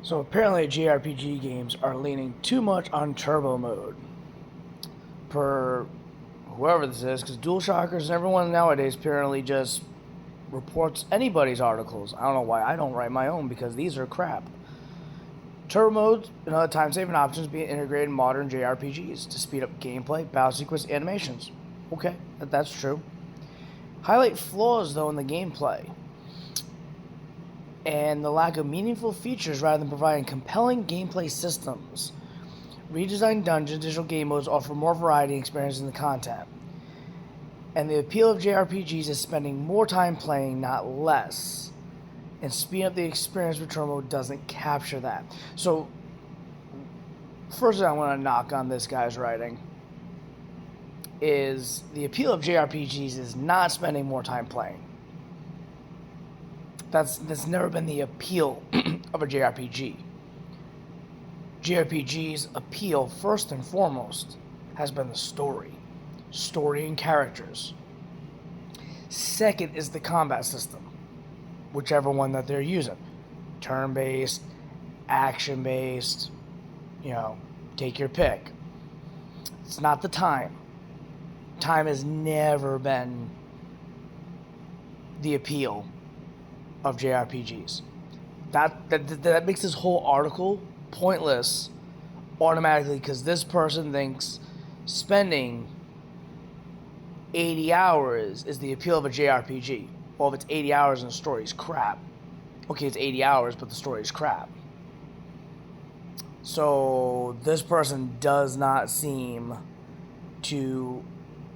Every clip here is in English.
So apparently JRPG games are leaning too much on turbo mode. Per whoever this is, because DualShockers and everyone nowadays apparently just reports anybody's articles. I don't know why I don't write my own because these are crap. Turbo mode and other time-saving options being integrated in modern JRPGs to speed up gameplay, battle sequence, animations. Okay, that's true. Highlight flaws though in the gameplay and the lack of meaningful features rather than providing compelling gameplay systems. Redesigned dungeons, digital game modes offer more variety and experience in the content. And the appeal of JRPGs is spending more time playing, not less. And speeding up the experience with turbo mode doesn't capture that. So, first I want to knock on this guy's writing is the appeal of JRPGs is not spending more time playing. That's never been the appeal of a JRPG. JRPG's appeal, first and foremost, has been the story and characters. Second is the combat system, whichever one that they're using. Turn-based, action-based, take your pick. It's not the time. Time has never been the appeal of JRPGs. That makes this whole article pointless automatically because this person thinks spending 80 hours is the appeal of a JRPG. Well, if it's 80 hours and the story is crap. Okay, it's 80 hours, but the story is crap. So this person does not seem to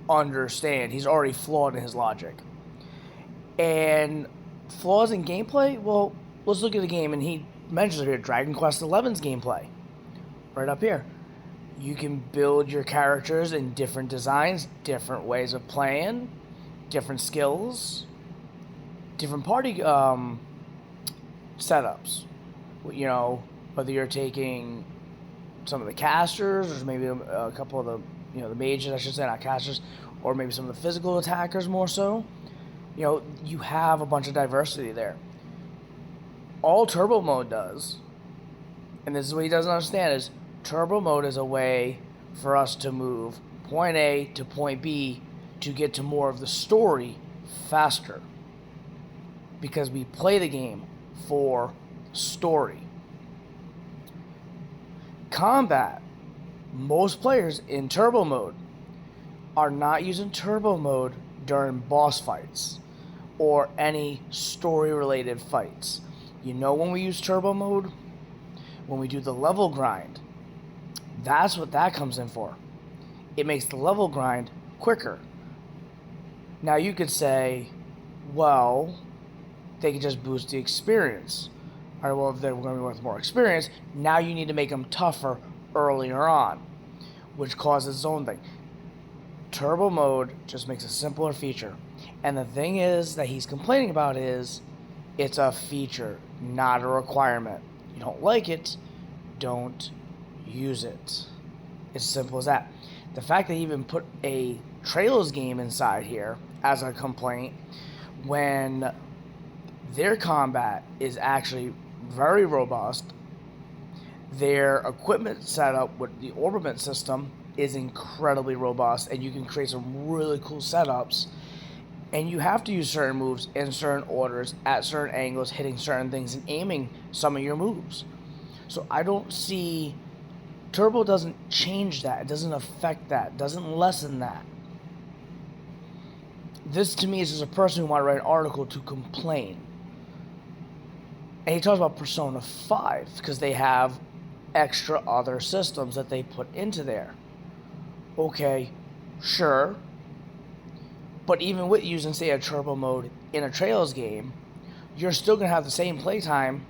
understand. He's already flawed in his logic. And flaws in gameplay? Well, let's look at the game, and he mentions it here, Dragon Quest XI's gameplay. Right up here. You can build your characters in different designs, different ways of playing, different skills, different party setups. Whether you're taking some of the casters, or maybe a couple of the mages, I should say, not casters, or maybe some of the physical attackers more so. You have a bunch of diversity there. All turbo mode does, and this is what he doesn't understand, is turbo mode is a way for us to move point A to point B to get to more of the story faster. Because we play the game for story. Combat. Most players in turbo mode are not using turbo mode during boss fights or any story-related fights. When we use turbo mode? When we do the level grind. That's what that comes in for. It makes the level grind quicker. Now you could say, well, they could just boost the experience. All right, well, if they're going to be with more experience, now you need to make them tougher earlier on, which causes its own thing. Turbo mode just makes a simpler feature. And the thing is that he's complaining about is it's a feature, not a requirement. You don't like it, don't use it. It's as simple as that. The fact that he even put a Trails game inside here as a complaint when their combat is actually very robust, their equipment setup with the orbiment system is incredibly robust, and you can create some really cool setups, and you have to use certain moves in certain orders at certain angles, hitting certain things and aiming some of your moves. So I don't see turbo doesn't change that. It doesn't affect that. It doesn't lessen that. This to me is just a person who might write an article to complain. And he talks about Persona 5 because they have extra other systems that they put into there. Okay, sure. But even with using, say, a turbo mode in a Trails game, you're still going to have the same playtime,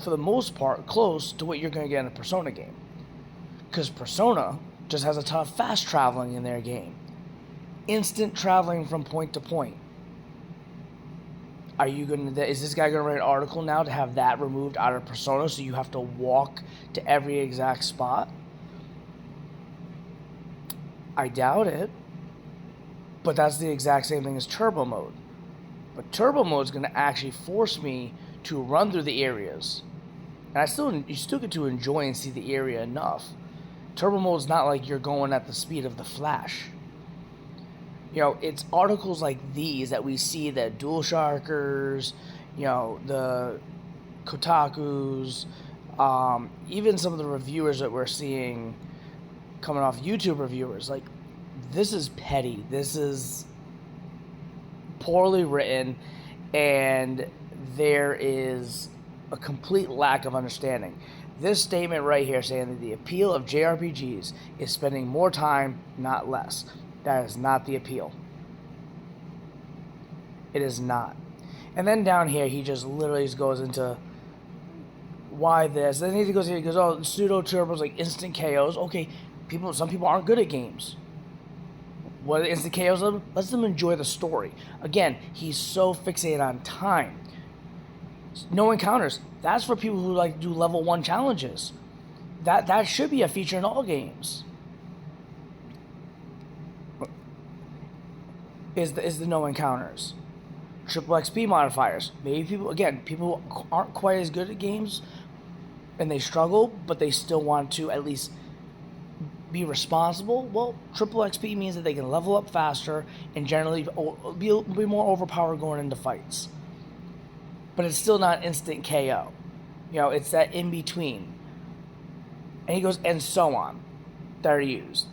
for the most part, close to what you're going to get in a Persona game. Because Persona just has a ton of fast traveling in their game. Instant traveling from point to point. Is this guy going to write an article now to have that removed out of Persona so you have to walk to every exact spot? I doubt it. But that's the exact same thing as turbo mode. But turbo mode is going to actually force me to run through the areas And you still get to enjoy and see the area enough. Turbo mode's not like you're going at the speed of the Flash. It's articles like these that we see that DualShockers, the Kotakus, even some of the reviewers that we're seeing coming off YouTube reviewers, like, this is petty. This is poorly written, and there is a complete lack of understanding. This statement right here saying that the appeal of JRPGs is spending more time, not less. That is not the appeal. It is not. And then down here, he just literally goes into why this. Then he goes, oh, pseudo turbos, like instant KOs. Okay, some people aren't good at games. What are instant KOs? Lets them enjoy the story. Again, he's so fixated on time. No encounters. That's for people who like do level 1 challenges. That should be a feature in all games. Is the no encounters. Triple XP modifiers. Maybe people who aren't quite as good at games and they struggle, but they still want to at least be responsible. Well, triple XP means that they can level up faster and generally be more overpowered going into fights. But it's still not instant KO. It's that in between. And he goes, and so on, that are used.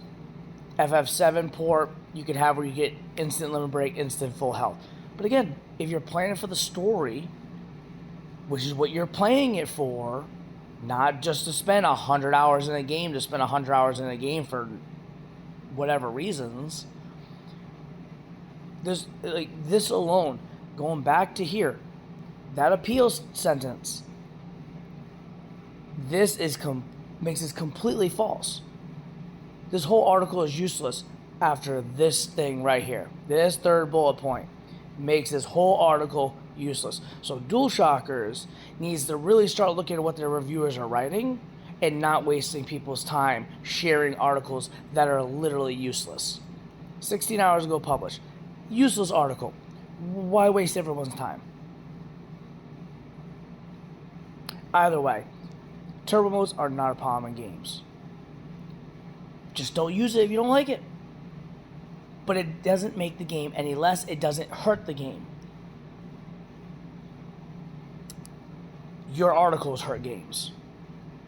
FF7 port, you can have where you get instant limit break, instant full health. But again, if you're playing it for the story, which is what you're playing it for, not just to spend 100 hours in a game, to spend 100 hours in a game for whatever reasons, this alone, going back to here, that appeals sentence, this makes this completely false. This whole article is useless after this thing right here. This third bullet point makes this whole article useless. So DualShockers needs to really start looking at what their reviewers are writing and not wasting people's time sharing articles that are literally useless. 16 hours ago published. Useless article. Why waste everyone's time? Either way, turbo modes are not a problem in games. Just don't use it if you don't like it. But it doesn't make the game any less. It doesn't hurt the game. Your articles hurt games.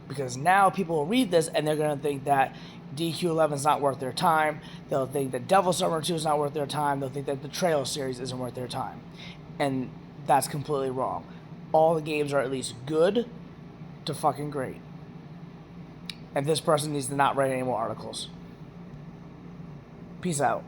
Because now people will read this and they're going to think that DQ11 is not worth their time. They'll think that Devil Summer 2 is not worth their time. They'll think that the Trail series isn't worth their time. And that's completely wrong. All the games are at least good to fucking great. And this person needs to not write any more articles. Peace out.